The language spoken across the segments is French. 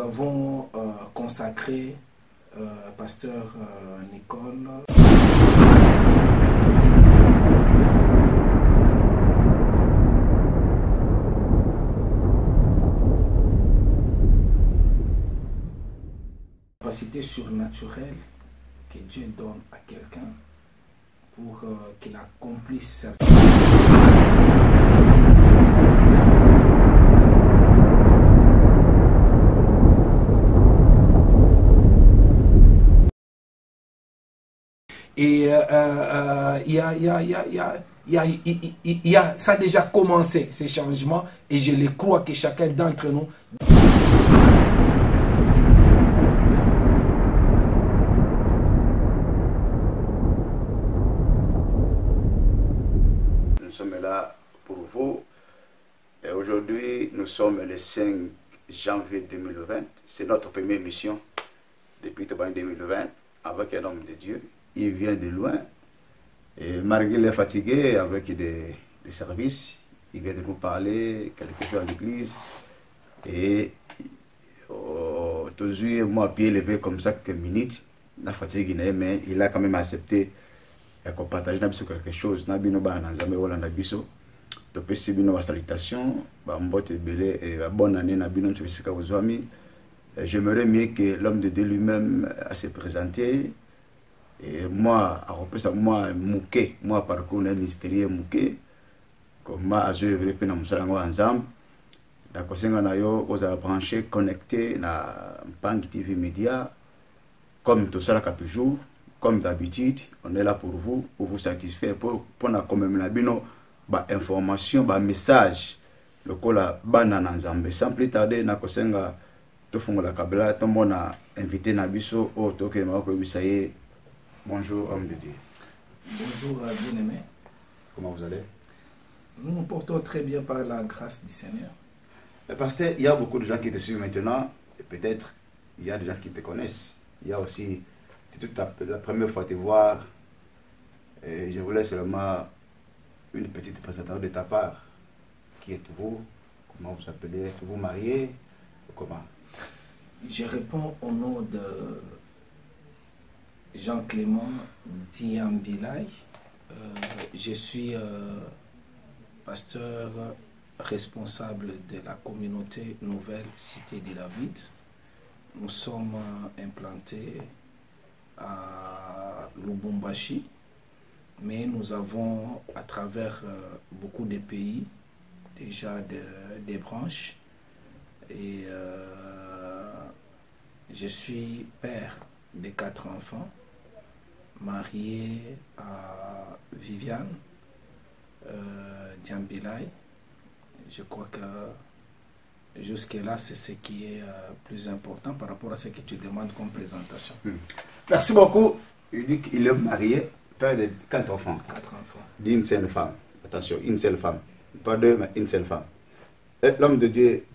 avons consacré pasteur Nicole. Capacité surnaturelle que Dieu donne à quelqu'un pour qu'il accomplisse certaines et ça a déjà commencé, ces changements, et je les crois que chacun d'entre nous sommes là pour vous. Et aujourd'hui, nous sommes le 5 janvier 2020. C'est notre première mission depuis 2020 avec un homme de Dieu. Il vient de loin. Et malgré il est fatigué avec des services, il vient de nous parler quelque chose à l'église. Et toujours, moi, pied levé comme ça, quelques minutes, la fatigue, mais il a quand même accepté qu'on partage quelque chose. Nous avons salutation, bonne année. J'aimerais mieux que l'homme de Dieu lui-même se présenter. Et moi, moi, moi, parcours mystérieux, comment je vais venir ensemble. D'accord, vous avez branché, connecté à Pang TV Média, comme tout ça, toujours. Comme d'habitude, on est là pour vous satisfaire, pour quand même la information, message, le cola banana Nzambe. Sans plus tarder, na kosenga to la kabla, tout le monde a invité Nabiso au toke mako bisaye. Bonjour homme de Dieu. Bonjour bien-aimé. Comment vous allez? Nous nous portons très bien par la grâce du Seigneur. Pasteur, il y a beaucoup de gens qui te suivent maintenant, et peut-être il y a des gens qui te connaissent. Il y a aussi, c'est toute la première fois de te voir, et je voulais seulement une petite présentation de ta part. Qui êtes-vous? Comment vous appelez? Êtes-vous marié? Comment? Je réponds au nom de Jean-Clément Diambilay. Je suis pasteur responsable de la communauté Nouvelle Cité de David. Nous sommes implantés à Lubumbashi, mais nous avons à travers beaucoup de pays déjà des branches. Et je suis père de 4 enfants, marié à Viviane Diambilay. Je crois que jusque-là, c'est ce qui est plus important par rapport à ce que tu demandes comme présentation. Merci beaucoup. Il dit qu'il est marié, père de 4 enfants. 4 enfants. D'une seule femme. Attention, une seule femme. Pas deux, mais une seule femme. L'homme de Dieu,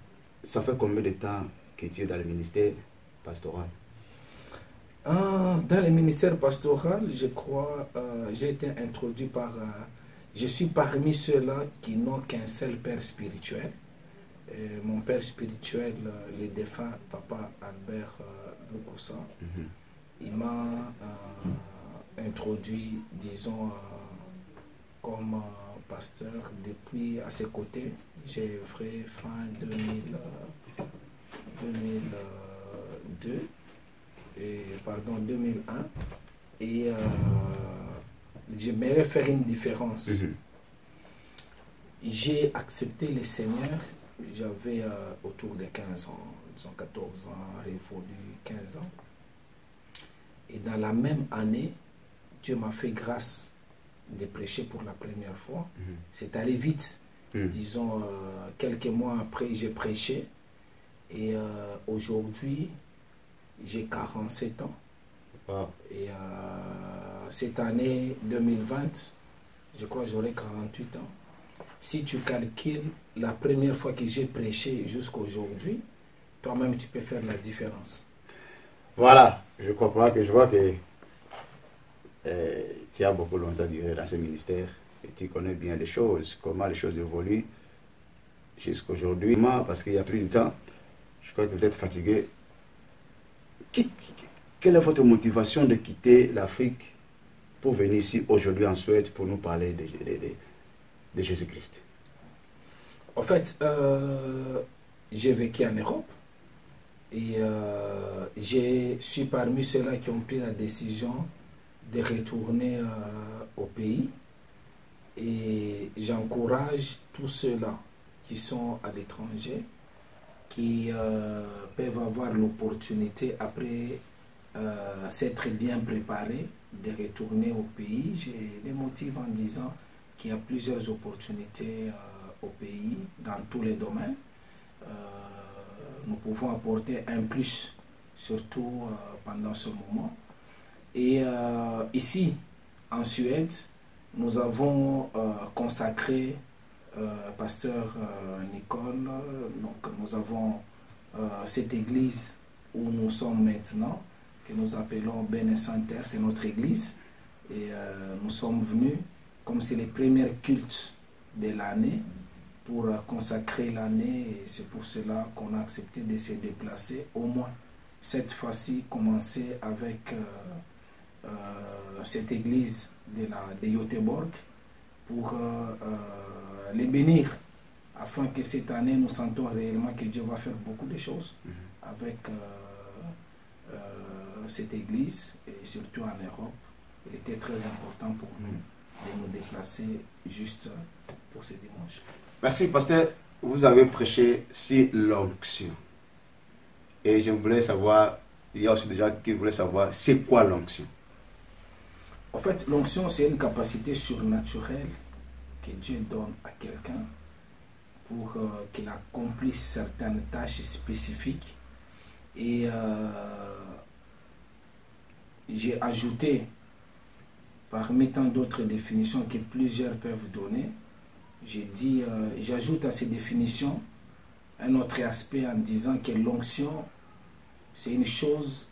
ça fait combien de temps que tu es dans le ministère pastoral? Dans le ministère pastoral, je crois, j'ai été introduit par... je suis parmi ceux-là qui n'ont qu'un seul père spirituel. Mon père spirituel, le défunt papa Albert Lukusa, il m'a introduit, disons, comme pasteur depuis à ses côtés. J'ai œuvré fin 2002, pardon, 2001, et j'aimerais faire une différence. J'ai accepté le Seigneur. J'avais autour de 15 ans, disons 14 ans, révolu 15 ans. Et dans la même année, Dieu m'a fait grâce de prêcher pour la première fois. C'est allé vite. Disons, quelques mois après, j'ai prêché. Et aujourd'hui, j'ai 47 ans. Et cette année 2020, je crois que j'aurai 48 ans. Si tu calcules la première fois que j'ai prêché jusqu'à aujourd'hui, toi-même tu peux faire la différence. Voilà, je comprends que je vois que tu as beaucoup longtemps duré dans ce ministère et tu connais bien les choses, comment les choses évoluent jusqu'à aujourd'hui. Parce qu'il y a plus de temps, je crois que vous êtes fatigué quelle est votre motivation de quitter l'Afrique pour venir ici aujourd'hui en Suède pour nous parler de Jésus-Christ? En fait, j'ai vécu en Europe et je suis parmi ceux-là qui ont pris la décision de retourner au pays. Et j'encourage tous ceux-là qui sont à l'étranger, qui peuvent avoir l'opportunité, après s'être bien préparés, de retourner au pays. J'ai des motifs en disant qu'il y a plusieurs opportunités au pays, dans tous les domaines. Nous pouvons apporter un plus, surtout pendant ce moment. Et ici, en Suède, nous avons consacré pasteur Nicole, donc nous avons cette église où nous sommes maintenant, que nous appelons Ben et Saint-Terre, c'est notre église. Et nous sommes venus, comme c'est les premiers cultes de l'année, pour consacrer l'année. Et c'est pour cela qu'on a accepté de se déplacer, au moins cette fois-ci, commencer avec cette église de Göteborg pour les bénir, afin que cette année nous sentons réellement que Dieu va faire beaucoup de choses avec cette église, et surtout en Europe. Il était très important pour nous de nous déplacer juste pour ce dimanche. Merci, pasteur. Vous avez prêché sur l'onction. Et je voulais savoir, il y a aussi des gens qui voulaient savoir, c'est quoi l'onction? En fait, l'onction, c'est une capacité surnaturelle que Dieu donne à quelqu'un pour qu'il accomplisse certaines tâches spécifiques. Et j'ai ajouté, parmi tant d'autres définitions que plusieurs peuvent donner, j'ajoute à ces définitions un autre aspect en disant que l'onction, c'est une chose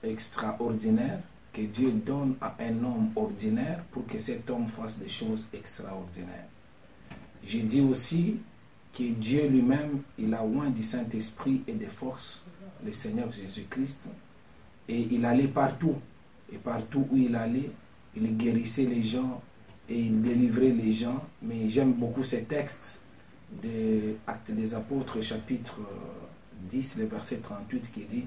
extraordinaire que Dieu donne à un homme ordinaire pour que cet homme fasse des choses extraordinaires. J'ai dit aussi que Dieu lui-même, il a oint du Saint-Esprit et des forces, le Seigneur Jésus-Christ, et il allait partout. Et partout où il allait, il guérissait les gens et il délivrait les gens. Mais j'aime beaucoup ces textes de Actes des Apôtres, chapitre 10, le verset 38, qui dit: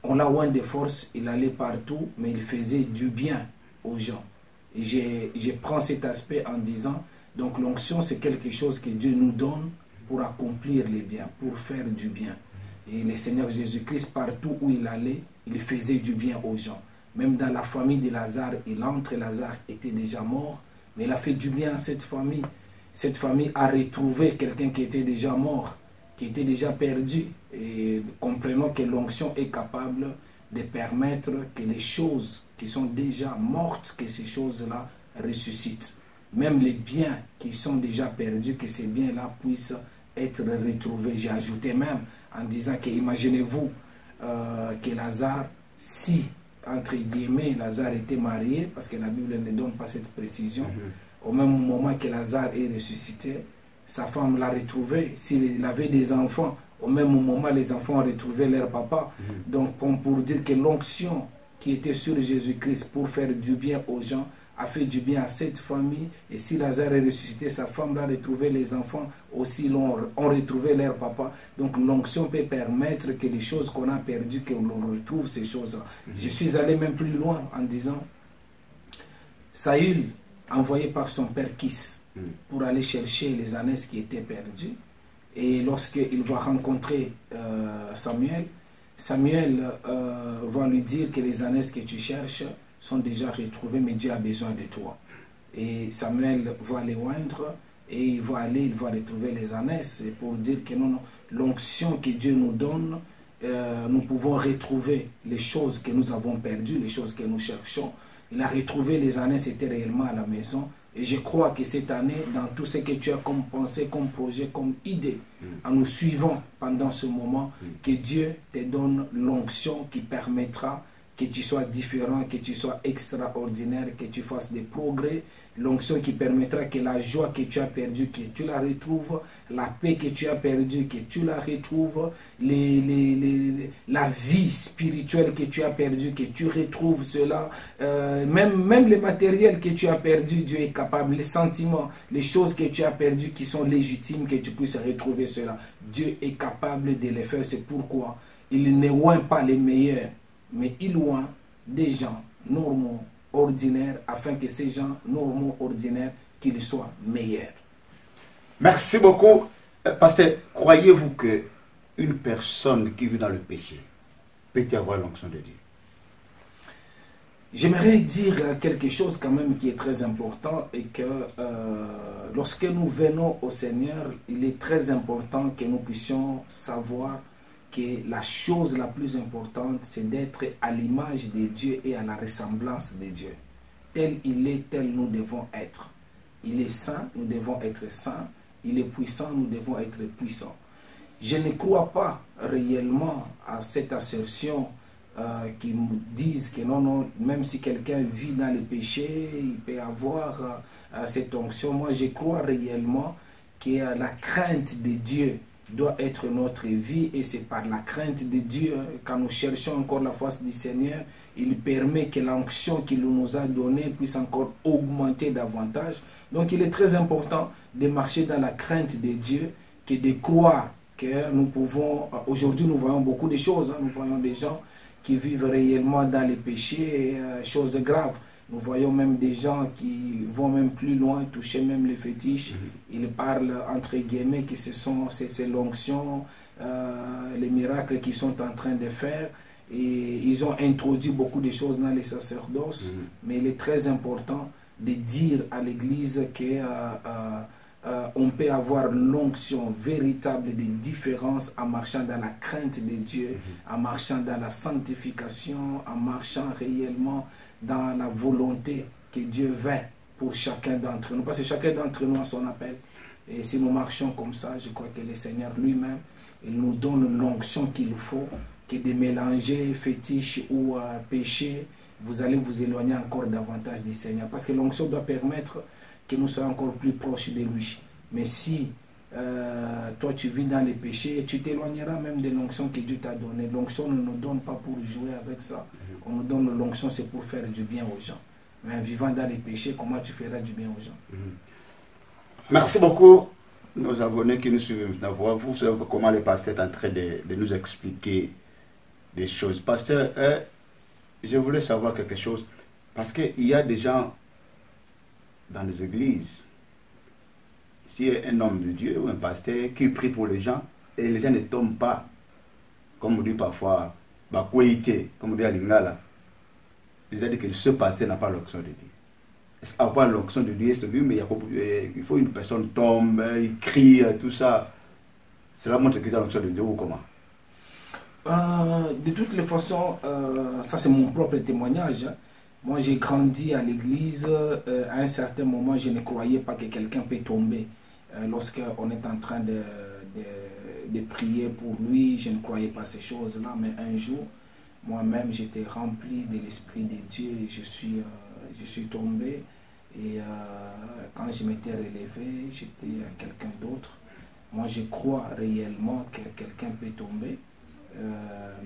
on l'a oint de force, il allait partout, mais il faisait du bien aux gens. Et je prends cet aspect en disant, donc l'onction, c'est quelque chose que Dieu nous donne pour accomplir les biens, pour faire du bien. Et le Seigneur Jésus-Christ, partout où il allait, il faisait du bien aux gens. Même dans la famille de Lazare, il entre, Lazare était déjà mort, mais il a fait du bien à cette famille. Cette famille a retrouvé quelqu'un qui était déjà mort, qui était déjà perdu. Et comprenons que l'onction est capable de permettre que les choses qui sont déjà mortes, que ces choses-là ressuscitent. Même les biens qui sont déjà perdus, que ces biens-là puissent être retrouvés. J'ai ajouté même en disant que, imaginez-vous que Lazare, si, entre guillemets, Lazare était marié, parce que la Bible ne donne pas cette précision, au même moment que Lazare est ressuscité, sa femme l'a retrouvé. S'il avait des enfants, au même moment, les enfants ont retrouvé leur papa. Donc, pour dire que l'onction qui était sur Jésus-Christ pour faire du bien aux gens a fait du bien à cette famille. Et si Lazare est ressuscité, sa femme l'a retrouvé, les enfants aussi ont retrouvé leur papa. Donc, l'onction peut permettre que les choses qu'on a perdues, que l'on retrouve ces choses-là. Je suis allé même plus loin en disant, Saül, envoyé par son père Kis, pour aller chercher les ânesses qui étaient perdues. Et lorsqu'il va rencontrer Samuel, Samuel va lui dire que les ânesses que tu cherches sont déjà retrouvées, mais Dieu a besoin de toi. Et Samuel va les oindre et il va aller, il va retrouver les ânesses. Et pour dire que non, l'onction que Dieu nous donne, nous pouvons retrouver les choses que nous avons perdues, les choses que nous cherchons. Il a retrouvé les ânesses, étaient réellement à la maison. Et je crois que cette année, dans tout ce que tu as comme pensée, comme projet, comme idée, en nous suivant pendant ce moment, que Dieu te donne l'onction qui permettra que tu sois différent, que tu sois extraordinaire, que tu fasses des progrès. L'onction qui permettra que la joie que tu as perdue, que tu la retrouves, la paix que tu as perdue, que tu la retrouves, la vie spirituelle que tu as perdue, que tu retrouves cela, même les matériels que tu as perdus, Dieu est capable, les sentiments, les choses que tu as perdues qui sont légitimes, que tu puisses retrouver cela. Dieu est capable de les faire, c'est pourquoi il ne oint pas les meilleurs, mais il oint des gens normaux, ordinaires, afin que ces gens normaux, ordinaires, qu'ils soient meilleurs. Merci beaucoup. Pasteur, croyez-vous qu'une personne qui vit dans le péché peut avoir l'onction de Dieu? J'aimerais dire quelque chose quand même qui est très important et que lorsque nous venons au Seigneur, il est très important que nous puissions savoir que la chose la plus importante, c'est d'être à l'image de Dieu et à la ressemblance de Dieu. Tel il est, tel nous devons être. Il est saint, nous devons être saints. Il est puissant, nous devons être puissants. Je ne crois pas réellement à cette assertion qui nous disent que non, même si quelqu'un vit dans le péché, il peut avoir cette onction. Moi, je crois réellement que la crainte de Dieu doit être notre vie, et c'est par la crainte de Dieu, quand nous cherchons encore la face du Seigneur, il permet que l'onction qu'il nous a donnée puisse encore augmenter davantage. Donc il est très important de marcher dans la crainte de Dieu, que de croire que nous pouvons, aujourd'hui nous voyons beaucoup de choses, nous voyons des gens qui vivent réellement dans les péchés, choses graves. Nous voyons même des gens qui vont même plus loin, toucher même les fétiches. Ils parlent entre guillemets que c'est l'onction, les miracles qu'ils sont en train de faire. Et ils ont introduit beaucoup de choses dans les sacerdoces. Mais il est très important de dire à l'Église qu'on peut avoir l'onction véritable des différences en marchant dans la crainte de Dieu, en marchant dans la sanctification, en marchant réellement dans la volonté que Dieu veut pour chacun d'entre nous. Parce que chacun d'entre nous a son appel. Et si nous marchons comme ça, je crois que le Seigneur lui-même, il nous donne l'onction qu'il faut, que de mélanger fétiche ou péché, vous allez vous éloigner encore davantage du Seigneur. Parce que l'onction doit permettre que nous soyons encore plus proches de lui. Mais si toi tu vis dans les péchés, tu t'éloigneras même de l'onction que Dieu t'a donnée. L'onction ne nous donne pas pour jouer avec ça. On nous donne l'onction, c'est pour faire du bien aux gens. Mais en vivant dans les péchés, comment tu feras du bien aux gens? Merci beaucoup, nos abonnés qui nous suivent maintenant. Vous savez comment le pasteur est en train de nous expliquer des choses. Pasteur, je voulais savoir quelque chose. Parce qu'il y a des gens dans les églises, si un homme de Dieu ou un pasteur qui prie pour les gens, et les gens ne tombent pas, comme on dit parfois, comme on dit à Lingala, ils ont dit que ce pasteur n'a pas l'onction de Dieu. Est-ce qu'avoir l'onction de Dieu, c'est mieux, mais il faut une personne tombe, il crie, tout ça. Cela montre qu'il a l'onction de Dieu ou comment? De toutes les façons, ça c'est mon propre témoignage. Moi j'ai grandi à l'église, à un certain moment je ne croyais pas que quelqu'un peut tomber. Lorsqu'on est en train de prier pour lui, je ne croyais pas ces choses-là, mais un jour, moi-même j'étais rempli de l'Esprit de Dieu et je suis tombé. Et quand je m'étais relevé, j'étais quelqu'un d'autre. Moi je crois réellement que quelqu'un peut tomber,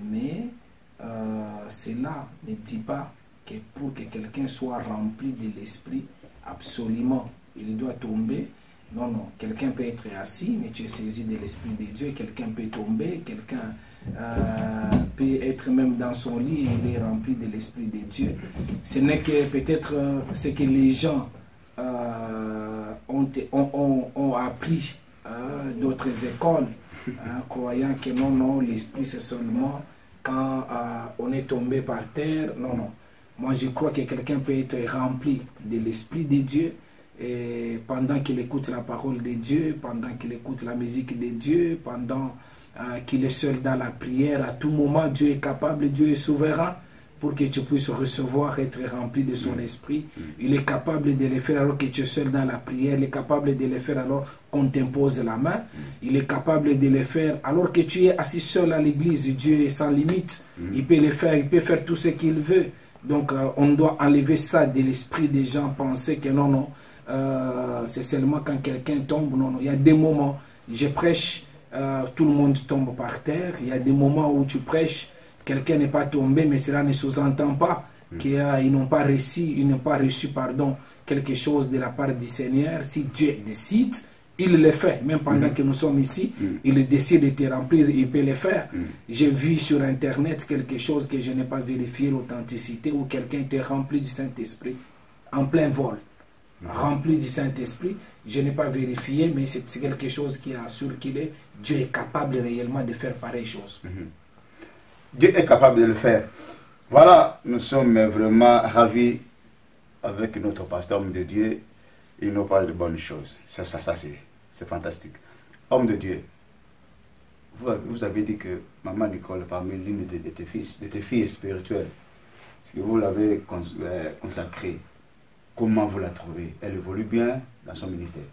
mais cela ne dit pas que pour que quelqu'un soit rempli de l'Esprit, absolument, il doit tomber. Non, quelqu'un peut être assis, mais tu es saisi de l'Esprit de Dieu. Quelqu'un peut tomber, quelqu'un peut être même dans son lit et il est rempli de l'Esprit de Dieu. Ce n'est que peut-être ce que les gens ont appris d'autres écoles, croyant que non, l'Esprit c'est seulement quand on est tombé par terre. Non. Moi, je crois que quelqu'un peut être rempli de l'Esprit de Dieu et pendant qu'il écoute la parole de Dieu, pendant qu'il écoute la musique de Dieu, pendant qu'il est seul dans la prière, à tout moment, Dieu est capable, Dieu est souverain pour que tu puisses recevoir, être rempli de son esprit. Il est capable de le faire alors que tu es seul dans la prière. Il est capable de le faire alors qu'on t'impose la main. Il est capable de le faire alors que tu es assis seul à l'église. Dieu est sans limite. Il peut le faire, il peut faire tout ce qu'il veut. Donc on doit enlever ça de l'esprit des gens, penser que non, c'est seulement quand quelqu'un tombe. Non, il y a des moments, je prêche, tout le monde tombe par terre. Il y a des moments où tu prêches, quelqu'un n'est pas tombé, mais cela ne sous-entend pas qu'ils n'ont pas reçu, quelque chose de la part du Seigneur. Si Dieu décide, il le fait. Même pendant que nous sommes ici, il décide de te remplir, il peut le faire. J'ai vu sur Internet quelque chose que je n'ai pas vérifié l'authenticité, où quelqu'un était rempli du Saint-Esprit en plein vol. Rempli du Saint-Esprit, je n'ai pas vérifié, mais c'est quelque chose qui assure qu'il est. Dieu est capable réellement de faire pareille chose. Dieu est capable de le faire. Voilà, nous sommes vraiment ravis avec notre pasteur, homme de Dieu. Il nous parle de bonnes choses. Ça c'est fantastique. Homme de Dieu, vous avez dit que Maman Nicole, parmi l'une de tes filles spirituelles, parce que vous l'avez consacrée, comment vous la trouvez? Elle évolue bien dans son ministère?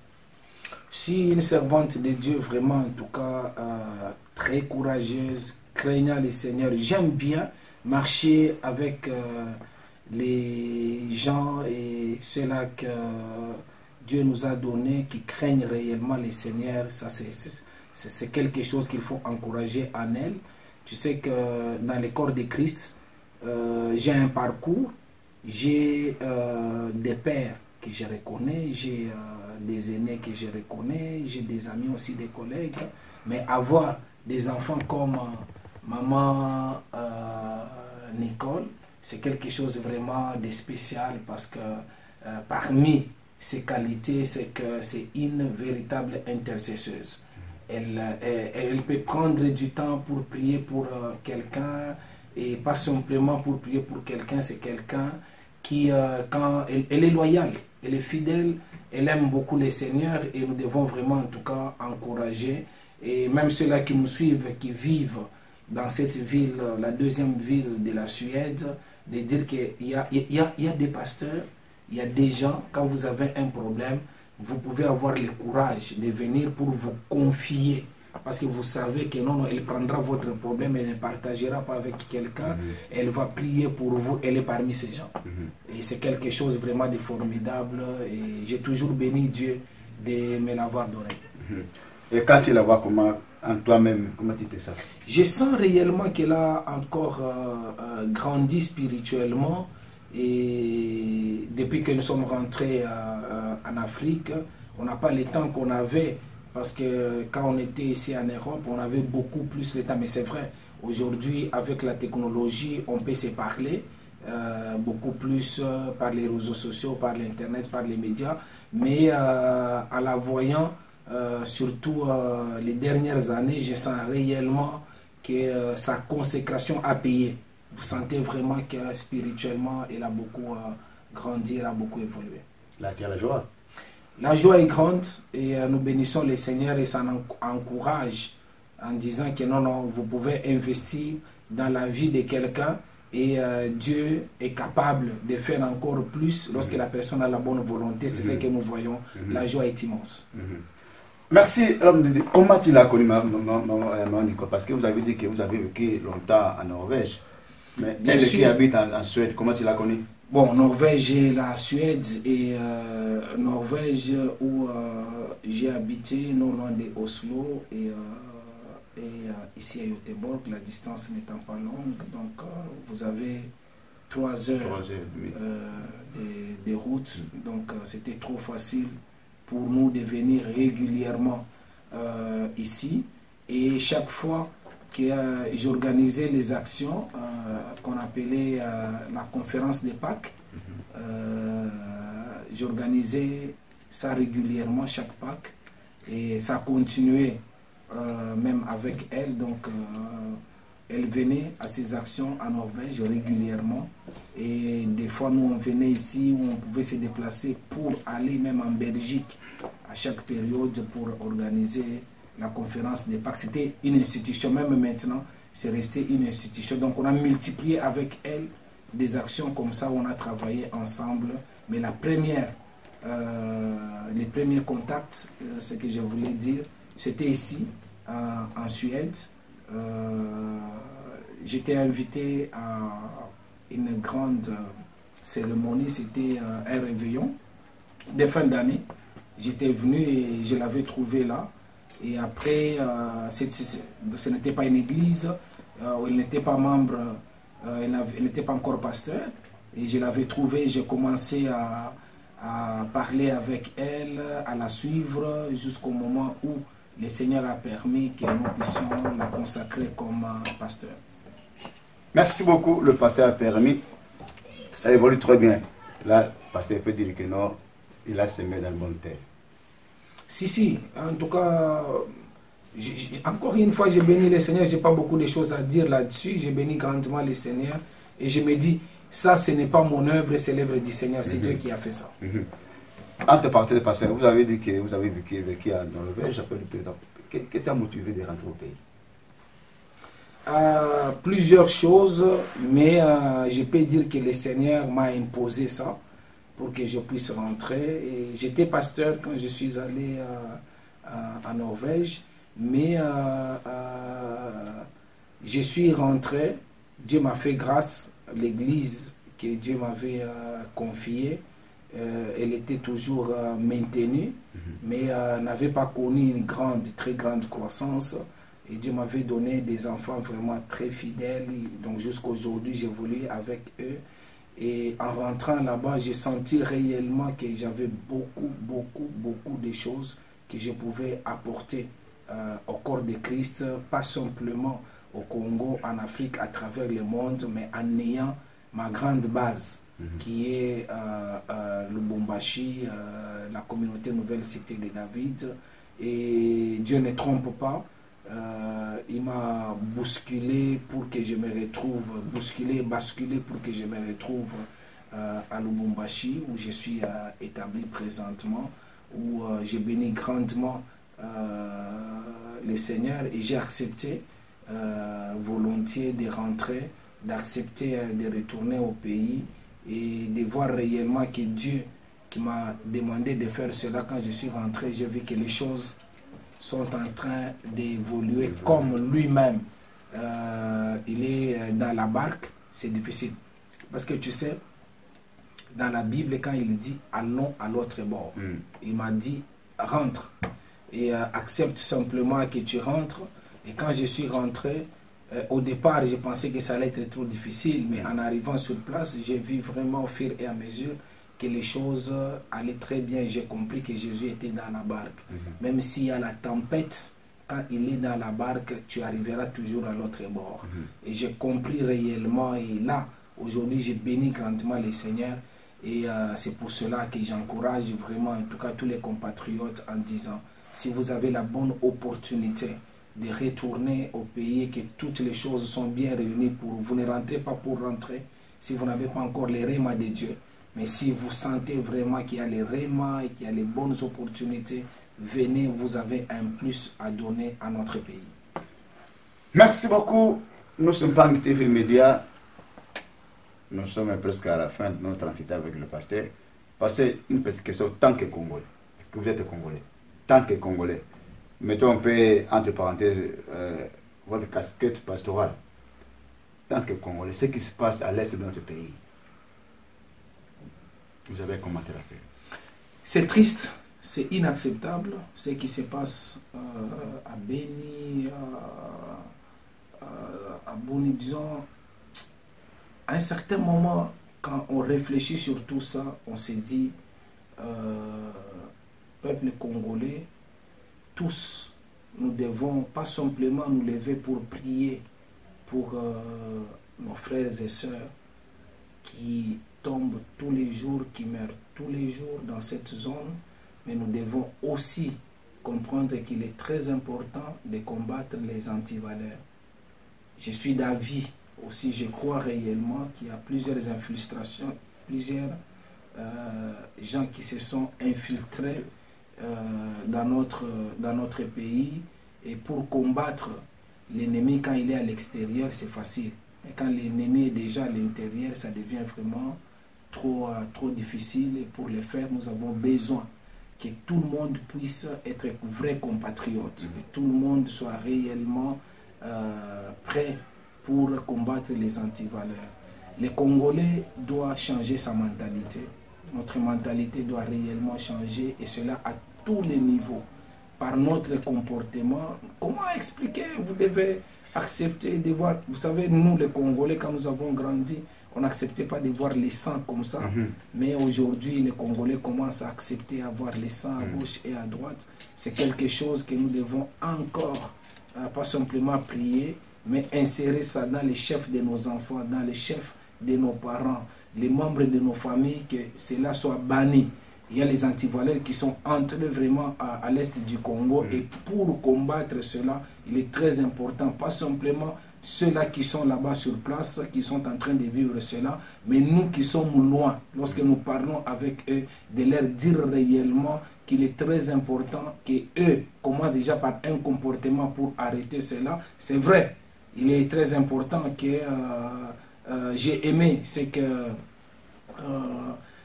Si une servante de Dieu, vraiment, en tout cas, très courageuse, craignant le Seigneur. J'aime bien marcher avec les gens et ceux-là que Dieu nous a donné, qui craignent réellement le Seigneur. Ça, c'est quelque chose qu'il faut encourager en elle. Tu sais que dans le corps de Christ, j'ai un parcours, j'ai des pères que je reconnais, j'ai des aînés que je reconnais, j'ai des amis aussi, des collègues, mais avoir des enfants comme Maman Nicole, c'est quelque chose vraiment de spécial, parce que parmi ses qualités, c'est que c'est une véritable intercesseuse. Elle peut prendre du temps pour prier pour quelqu'un, et pas simplement pour prier pour quelqu'un, c'est quelqu'un qui, quand elle est loyale, elle est fidèle, elle aime beaucoup le Seigneur, et nous devons vraiment en tout cas encourager, et même ceux-là qui nous suivent, qui vivent dans cette ville, la deuxième ville de la Suède, de dire qu'il y a des pasteurs, il y a des gens, quand vous avez un problème, vous pouvez avoir le courage de venir pour vous confier, parce que vous savez que non, elle prendra votre problème, elle ne partagera pas avec quelqu'un, elle va prier pour vous, elle est parmi ces gens. Et c'est quelque chose vraiment de formidable, et j'ai toujours béni Dieu de me l'avoir donné. Et quand tu la vois, comment, en toi-même, comment tu te sens? Je sens réellement qu'elle a encore grandi spirituellement, et depuis que nous sommes rentrés en Afrique, on n'a pas le temps qu'on avait, parce que quand on était ici en Europe, on avait beaucoup plus de temps. Mais c'est vrai, aujourd'hui, avec la technologie, on peut se parler beaucoup plus par les réseaux sociaux, par l'internet, par les médias, mais en la voyant, surtout les dernières années, je sens réellement que sa consécration a payé. Vous sentez vraiment que spirituellement, elle a beaucoup grandi, elle a beaucoup évolué. Là, tu as la joie. La joie est grande, et nous bénissons le Seigneur, et ça nous encourage en disant que non, vous pouvez investir dans la vie de quelqu'un, et Dieu est capable de faire encore plus lorsque la personne a la bonne volonté. C'est ce que nous voyons. La joie est immense. Merci, l'homme de Dieu. Comment tu l'as connu, Maman Nicole? Parce que vous avez dit que vous avez vécu longtemps en Norvège. Mais elle qui habite en Suède, comment tu l'as connu? Bon, Norvège et la Suède, et Norvège où j'ai habité, non loin de Oslo, et ici à Göteborg, la distance n'étant pas longue, donc vous avez 3 heures de route, donc c'était trop facile pour nous de venir régulièrement ici, et chaque fois que j'organisais les actions qu'on appelait la conférence des Pâques, j'organisais ça régulièrement chaque Pâques, et ça continuait même avec elle. Donc elle venait à ces actions en Norvège régulièrement, et des fois nous on venait ici, où on pouvait se déplacer pour aller même en Belgique à chaque période pour organiser la conférence des Pâques. C'était une institution, même maintenant c'est resté une institution. Donc on a multiplié avec elle des actions comme ça où on a travaillé ensemble. Mais la première, les premiers contacts, ce que je voulais dire, c'était ici, en Suède. J'étais invité à une grande cérémonie, c'était un réveillon de fin d'année. J'étais venu et je l'avais trouvé là. Et après, ce n'était pas une église, il n'était pas membre, il n'était pas encore pasteur. Et je l'avais trouvé, j'ai commencé à parler avec elle, à la suivre jusqu'au moment où le Seigneur a permis que nous puissions la consacrer comme pasteur. Merci beaucoup, le pasteur a permis. Ça évolue très bien. Là, le pasteur peut dire que non, il a semé dans le bon terre. Si, en tout cas, encore une fois, j'ai béni le Seigneur, je n'ai pas beaucoup de choses à dire là-dessus, j'ai béni grandement le Seigneur et je me dis, ça ce n'est pas mon œuvre, c'est l'œuvre du Seigneur, c'est Dieu qui a fait ça. Entre parenthèses, pasteur, vous avez dit que vous avez vécu à Norvège, qu'est-ce qui t'a motivé de rentrer au pays? Plusieurs choses, mais je peux dire que le Seigneur m'a imposé ça pour que je puisse rentrer. J'étais pasteur quand je suis allé en Norvège, mais je suis rentré, Dieu m'a fait grâce, l'église que Dieu m'avait confiée, elle était toujours maintenue, mais n'avait pas connu une très grande croissance. Et Dieu m'avait donné des enfants vraiment très fidèles. Donc jusqu'à aujourd'hui, j'évolue avec eux. Et en rentrant là-bas, j'ai senti réellement que j'avais beaucoup de choses que je pouvais apporter au corps de Christ, pas simplement au Congo, en Afrique, à travers le monde, mais en ayant ma grande base, qui est Lubumbashi, la communauté Nouvelle Cité de David. Et Dieu ne trompe pas. Il m'a bousculé pour que je me retrouve, basculé pour que je me retrouve à Lubumbashi, où je suis établi présentement, où j'ai béni grandement le Seigneur et j'ai accepté volontiers de rentrer, d'accepter de retourner au pays et de voir réellement que Dieu qui m'a demandé de faire cela, quand je suis rentré, j'ai vu que les choses sont en train d'évoluer comme lui-même. Il est dans la barque, c'est difficile. Parce que tu sais, dans la Bible, quand il dit « allons à l'autre bord », il m'a dit « rentre » et accepte simplement que tu rentres. Et quand je suis rentré, au départ, je pensais que ça allait être trop difficile, mais en arrivant sur place, j'ai vu vraiment au fur et à mesure que les choses allaient très bien. J'ai compris que Jésus était dans la barque. Même s'il y a la tempête, quand il est dans la barque, tu arriveras toujours à l'autre bord. Et j'ai compris réellement, et là, aujourd'hui, j'ai béni grandement le Seigneur. Et c'est pour cela que j'encourage vraiment, en tout cas, tous les compatriotes en disant, si vous avez la bonne opportunité de retourner au pays, que toutes les choses sont bien réunies pour vous, vous ne rentrez pas pour rentrer, si vous n'avez pas encore les rémas de Dieu. Mais si vous sentez vraiment qu'il y a les rémas et qu'il y a les bonnes opportunités, venez, vous avez un plus à donner à notre pays. Merci beaucoup. Nous sommes pas en TV Média. Nous sommes presque à la fin de notre entité avec le pasteur. Pasteur, une petite question. Tant que Congolais, est-ce que vous êtes Congolais? Tant que Congolais, mettons un peu entre parenthèses votre casquette pastorale. Tant que Congolais, ce qui se passe à l'est de notre pays, vous avez commenté l'affaire. C'est triste, c'est inacceptable ce qui se passe à Beni, à Boni, disons. À un certain moment, quand on réfléchit sur tout ça, on se dit, peuple congolais, tous, nous devons pas simplement nous lever pour prier pour nos frères et sœurs qui tombent tous les jours, qui meurent tous les jours dans cette zone, mais nous devons aussi comprendre qu'il est très important de combattre les antivaleurs. Je suis d'avis aussi, je crois réellement qu'il y a plusieurs infiltrations, plusieurs gens qui se sont infiltrés dans notre pays, et pour combattre l'ennemi quand il est à l'extérieur, c'est facile. Et quand l'ennemi est déjà à l'intérieur, ça devient vraiment trop difficile. Et pour le faire, nous avons besoin que tout le monde puisse être vrai compatriote, que tout le monde soit réellement prêt pour combattre les antivaleurs. Les Congolais doivent changer sa mentalité. Notre mentalité doit réellement changer, et cela à tous les niveaux. Par notre comportement, comment expliquer? Vous devez accepter de voir, vous savez, nous les Congolais, quand nous avons grandi, on n'acceptait pas de voir les sangs comme ça. Mais aujourd'hui, les Congolais commencent à accepter à voir les sangs à gauche et à droite. C'est quelque chose que nous devons encore, pas simplement prier, mais insérer ça dans les chefs de nos enfants, dans les chefs de nos parents, les membres de nos familles, que cela soit banni. Il y a les antivaleurs qui sont entrés vraiment à l'est du Congo, et pour combattre cela, il est très important, pas simplement ceux-là qui sont là-bas sur place, qui sont en train de vivre cela, mais nous qui sommes loin, lorsque nous parlons avec eux, de leur dire réellement qu'il est très important qu'eux commencent déjà par un comportement pour arrêter cela. C'est vrai, il est très important que j'ai aimé ce que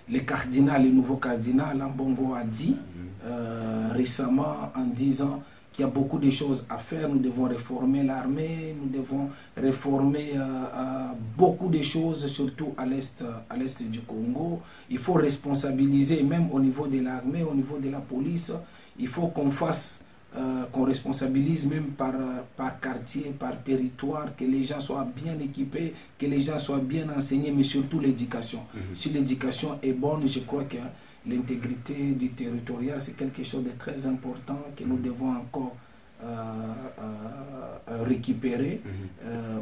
le nouveau cardinal Ambongo a dit récemment, en disant qu'il y a beaucoup de choses à faire. Nous devons réformer l'armée, nous devons réformer beaucoup de choses, surtout à l'est du Congo. Il faut responsabiliser, même au niveau de l'armée, au niveau de la police. Il faut qu'on fasse, qu'on responsabilise même par quartier, par territoire, que les gens soient bien équipés, que les gens soient bien enseignés, mais surtout l'éducation. Si l'éducation est bonne, je crois que l'intégrité du territorial, c'est quelque chose de très important que nous devons encore récupérer.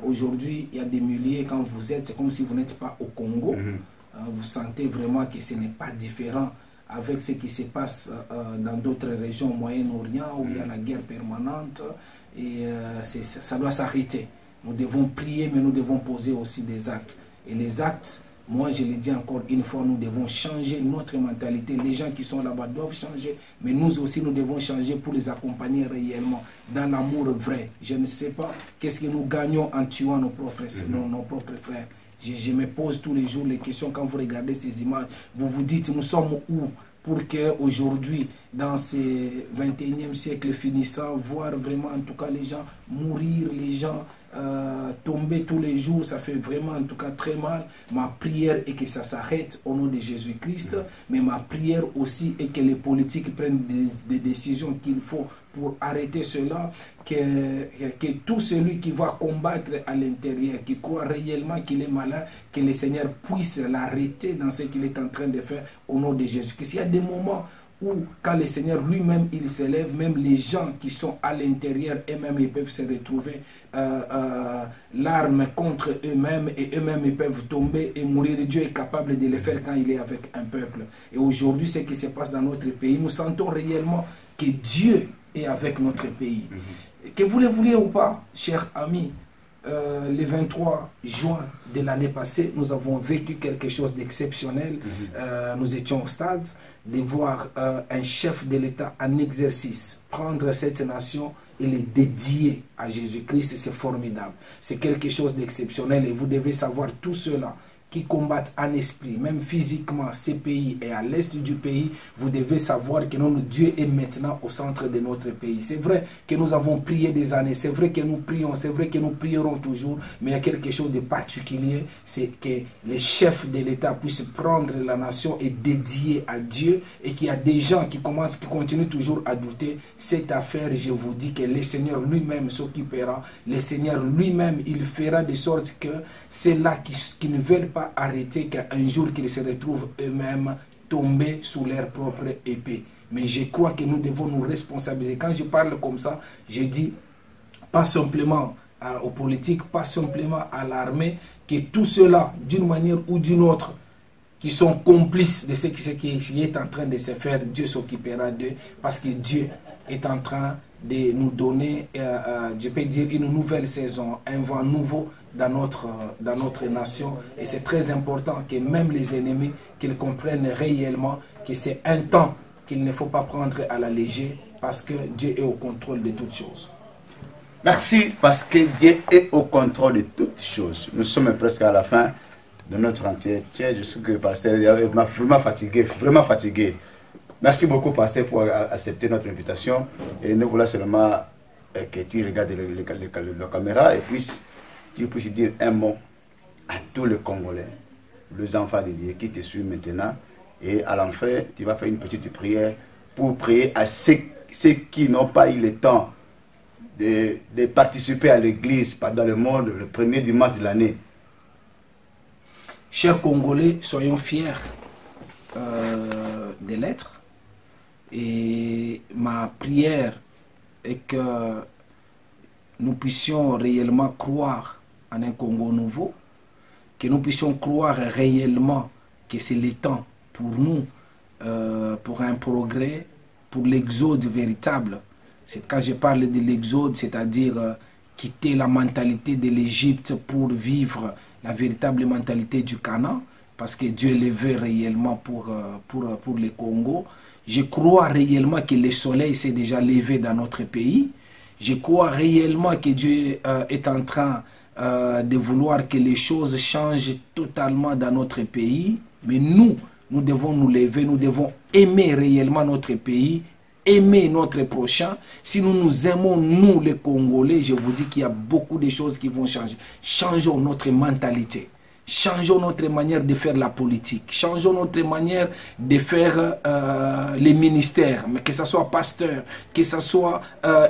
Aujourd'hui, il y a des milliers, quand vous êtes, c'est comme si vous n'êtes pas au Congo. Vous sentez vraiment que ce n'est pas différent avec ce qui se passe dans d'autres régions au Moyen-Orient, où il y a la guerre permanente, et ça doit s'arrêter. Nous devons prier, mais nous devons poser aussi des actes. Et les actes, moi je le dis encore une fois, nous devons changer notre mentalité. Les gens qui sont là-bas doivent changer, mais nous aussi nous devons changer pour les accompagner réellement, dans l'amour vrai. Je ne sais pas qu'est-ce que nous gagnons en tuant nos propres frères. Je me pose tous les jours les questions. Quand vous regardez ces images, vous vous dites, nous sommes où pour qu'aujourd'hui, dans ce 21e siècle finissant, voir vraiment en tout cas les gens mourir, les gens tomber tous les jours, ça fait vraiment en tout cas très mal. Ma prière est que ça s'arrête au nom de Jésus-Christ, mais ma prière aussi est que les politiques prennent des décisions qu'il faut pour arrêter cela, que tout celui qui va combattre à l'intérieur, qui croit réellement qu'il est malin, que le Seigneur puisse l'arrêter dans ce qu'il est en train de faire au nom de Jésus-Christ. Il y a des moments où, quand le Seigneur lui-même, il s'élève, même les gens qui sont à l'intérieur, eux-mêmes, ils peuvent se retrouver l'arme contre eux-mêmes, et eux-mêmes, ils peuvent tomber et mourir. Dieu est capable de le faire quand il est avec un peuple. Et aujourd'hui, ce qui se passe dans notre pays, nous sentons réellement que Dieu est avec notre pays. Que vous le vouliez ou pas, chers amis, le 23 juin de l'année passée, nous avons vécu quelque chose d'exceptionnel. Nous étions au stade de voir un chef de l'État en exercice prendre cette nation et les dédier à Jésus-Christ. C'est formidable. C'est quelque chose d'exceptionnel, et vous devez savoir, tout cela qui combattent en esprit, même physiquement, ces pays et à l'est du pays, vous devez savoir que notre Dieu est maintenant au centre de notre pays. C'est vrai que nous avons prié des années, c'est vrai que nous prions, c'est vrai que nous prierons toujours, mais il y a quelque chose de particulier, c'est que les chefs de l'État puissent prendre la nation et dédier à Dieu, et qu'il y a des gens qui continuent toujours à douter. Cette affaire, je vous dis que le Seigneur lui-même s'occupera, le Seigneur lui-même, il fera de sorte que ceux-là qui ne veulent pas arrêter, qu'un jour qu'ils se retrouvent eux-mêmes tombés sous leur propre épée. Mais je crois que nous devons nous responsabiliser. Quand je parle comme ça, je dis pas simplement aux politiques, pas simplement à l'armée, que tout cela, d'une manière ou d'une autre, qui sont complices de ce qui est en train de se faire, Dieu s'occupera d'eux, parce que Dieu est en train de nous donner, je peux dire, une nouvelle saison, un vent nouveau dans notre nation. Et c'est très important que même les ennemis, qu'ils comprennent réellement que c'est un temps qu'il ne faut pas prendre à la légère, parce que Dieu est au contrôle de toutes choses. Merci parce que Dieu est au contrôle de toutes choses. Nous sommes presque à la fin de notre entretien. Je sais que le pasteur m'a vraiment fatigué, vraiment fatigué. Merci beaucoup, pasteur, pour accepter notre invitation. Et nous voilà seulement que tu regardes la caméra et puis tu puisses dire un mot à tous les Congolais, les enfants de Dieu qui te suivent maintenant. Et à l'enfer, tu vas faire une petite prière pour prier à ceux qui n'ont pas eu le temps de participer à l'église pendant le monde, le premier dimanche de l'année. Chers Congolais, soyons fiers de l'être. Et ma prière est que nous puissions réellement croire en un Congo nouveau, que nous puissions croire réellement que c'est le temps pour nous, pour un progrès, pour l'exode véritable. C'est quand je parle de l'exode, c'est-à-dire quitter la mentalité de l'Égypte pour vivre la véritable mentalité du Canaan, parce que Dieu le veut réellement pour le Congo. Je crois réellement que le soleil s'est déjà levé dans notre pays. Je crois réellement que Dieu est en train de vouloir que les choses changent totalement dans notre pays. Mais nous devons nous lever, nous devons aimer réellement notre pays, aimer notre prochain. Si nous nous aimons, nous les Congolais, je vous dis qu'il y a beaucoup de choses qui vont changer. Changeons notre mentalité. Changeons notre manière de faire la politique. Changeons notre manière de faire les ministères. Mais que ce soit pasteur, que ce soit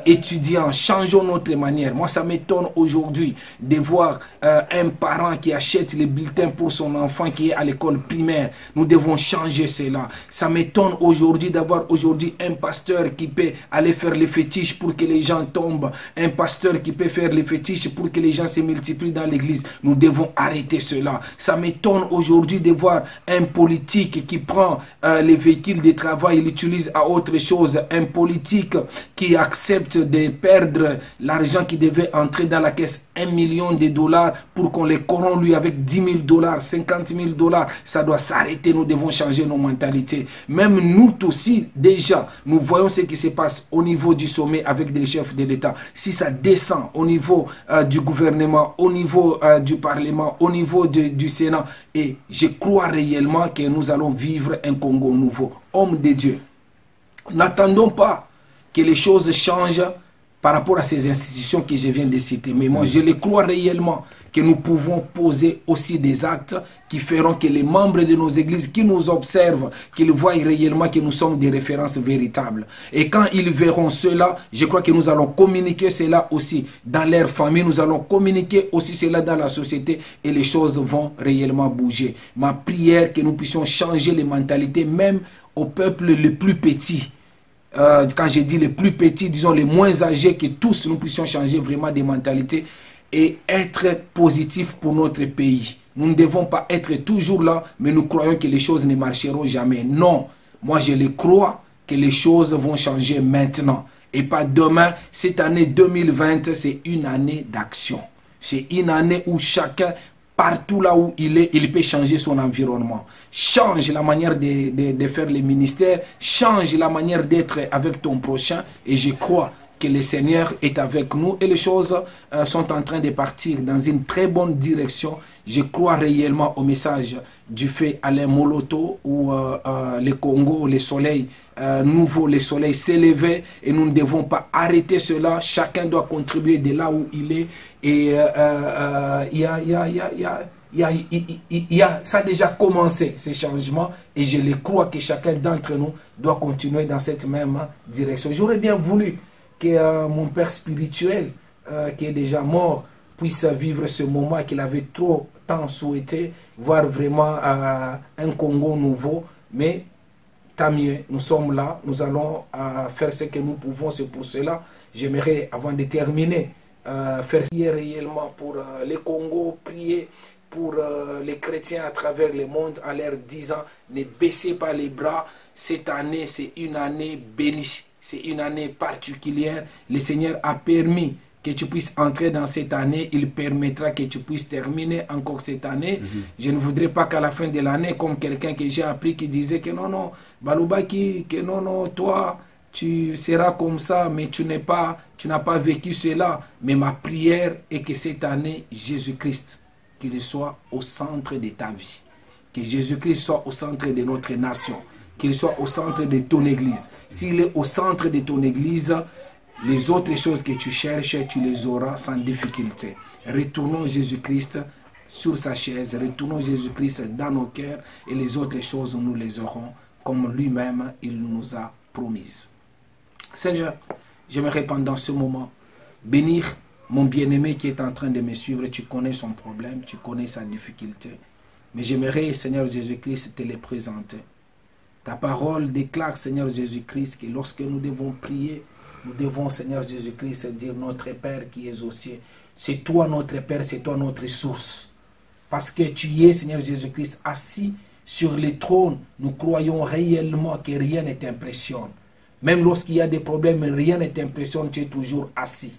étudiant. Changeons notre manière. Moi, ça m'étonne aujourd'hui de voir un parent qui achète les bulletins pour son enfant qui est à l'école primaire. Nous devons changer cela. Ça m'étonne aujourd'hui d'avoir aujourd'hui un pasteur qui peut aller faire les fétiches pour que les gens tombent. Un pasteur qui peut faire les fétiches pour que les gens se multiplient dans l'église. Nous devons arrêter cela. Ça m'étonne aujourd'hui de voir un politique qui prend les véhicules de travail et l'utilise à autre chose. Un politique qui accepte de perdre l'argent qui devait entrer dans la caisse, 1 million de dollars, pour qu'on les corrompt lui avec 10 000 dollars, 50 000 dollars. Ça doit s'arrêter. Nous devons changer nos mentalités. Même nous aussi, déjà, nous voyons ce qui se passe au niveau du sommet avec des chefs de l'État. Si ça descend au niveau du gouvernement, au niveau du Parlement, au niveau du Sénat, et je crois réellement que nous allons vivre un Congo nouveau. Homme de Dieu, n'attendons pas que les choses changent par rapport à ces institutions que je viens de citer. Mais moi, je le crois réellement que nous pouvons poser aussi des actes qui feront que les membres de nos églises qui nous observent, qu'ils voient réellement que nous sommes des références véritables. Et quand ils verront cela, je crois que nous allons communiquer cela aussi dans leur famille, nous allons communiquer aussi cela dans la société et les choses vont réellement bouger. Ma prière, que nous puissions changer les mentalités, même au peuple le plus petit. Quand je dis les plus petits, disons les moins âgés, que tous nous puissions changer vraiment des mentalités et être positifs pour notre pays. Nous ne devons pas être toujours là, mais nous croyons que les choses ne marcheront jamais. Non, moi je le crois que les choses vont changer maintenant et pas demain. Cette année 2020, c'est une année d'action. C'est une année où chacun, partout là où il est, il peut changer son environnement. Change la manière de faire les ministères, change la manière d'être avec ton prochain. Et je crois que le Seigneur est avec nous et les choses sont en train de partir dans une très bonne direction. Je crois réellement au message du fait Alain Moloto où le Congo, le soleil nouveau, le soleil s'est levé et nous ne devons pas arrêter cela. Chacun doit contribuer de là où il est. Et ça a déjà commencé, ces changements, et je le crois que chacun d'entre nous doit continuer dans cette même direction. J'aurais bien voulu que mon père spirituel, qui est déjà mort, puisse vivre ce moment qu'il avait trop tant souhaité, voir vraiment un Congo nouveau, mais tant mieux, nous sommes là, nous allons faire ce que nous pouvons. C'est pour cela, j'aimerais, avant de terminer, faire prier réellement pour les Congo, prier pour les chrétiens à travers le monde en leur disant, ne baissez pas les bras, cette année c'est une année bénie, c'est une année particulière, le Seigneur a permis que tu puisses entrer dans cette année, il permettra que tu puisses terminer encore cette année. Je ne voudrais pas qu'à la fin de l'année, comme quelqu'un que j'ai appris qui disait que non, Baloubaki, que non, toi, tu seras comme ça, mais tu n'as pas vécu cela. Mais ma prière est que cette année, Jésus-Christ, qu'il soit au centre de ta vie. Que Jésus-Christ soit au centre de notre nation. Qu'il soit au centre de ton église. S'il est au centre de ton église, les autres choses que tu cherches, tu les auras sans difficulté. Retournons Jésus-Christ sur sa chaise. Retournons Jésus-Christ dans nos cœurs. Et les autres choses, nous les aurons comme lui-même, il nous a promises. Seigneur, j'aimerais pendant ce moment bénir mon bien-aimé qui est en train de me suivre. Tu connais son problème, tu connais sa difficulté. Mais j'aimerais, Seigneur Jésus-Christ, te les présenter. Ta parole déclare, Seigneur Jésus-Christ, que lorsque nous devons prier, nous devons, Seigneur Jésus-Christ, dire notre Père qui es aux cieux. C'est toi notre Père, c'est toi notre source. Parce que tu es, Seigneur Jésus-Christ, assis sur les trônes. Nous croyons réellement que rien ne t'impressionne. Même lorsqu'il y a des problèmes, rien ne t'impressionne, tu es toujours assis.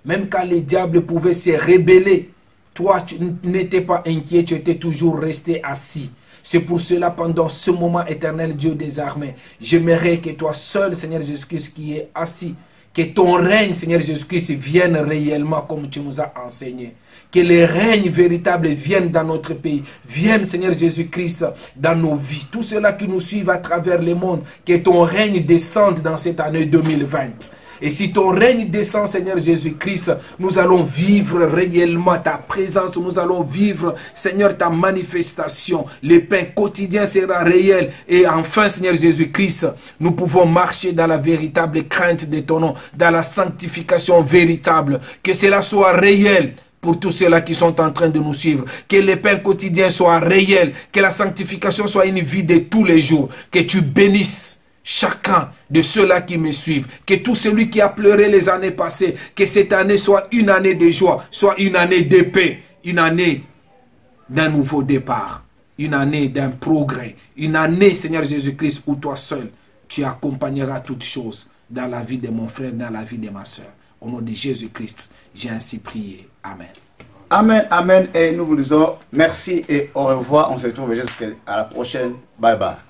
Même quand les diables pouvaient se rebeller, toi, tu n'étais pas inquiet, tu étais toujours resté assis. C'est pour cela, pendant ce moment éternel, Dieu des armées, j'aimerais que toi seul, Seigneur Jésus-Christ, qui est assis, que ton règne, Seigneur Jésus-Christ, vienne réellement comme tu nous as enseigné. Que les règnes véritables viennent dans notre pays. Viennent, Seigneur Jésus-Christ, dans nos vies. Tous ceux-là qui nous suivent à travers le monde, que ton règne descende dans cette année 2020. Et si ton règne descend, Seigneur Jésus-Christ, nous allons vivre réellement ta présence. Nous allons vivre, Seigneur, ta manifestation. Le pain quotidien sera réel. Et enfin, Seigneur Jésus-Christ, nous pouvons marcher dans la véritable crainte de ton nom, dans la sanctification véritable. Que cela soit réel pour tous ceux-là qui sont en train de nous suivre. Que le pain quotidien soit réel. Que la sanctification soit une vie de tous les jours. Que tu bénisses chacun de ceux-là qui me suivent. Que tout celui qui a pleuré les années passées, que cette année soit une année de joie, soit une année de paix, une année d'un nouveau départ, une année d'un progrès, une année, Seigneur Jésus-Christ, où toi seul, tu accompagneras toutes choses dans la vie de mon frère, dans la vie de ma soeur. Au nom de Jésus-Christ, j'ai ainsi prié. Amen. Amen, amen. Et nous vous disons merci et au revoir. On se retrouve jusqu'à la prochaine. Bye bye.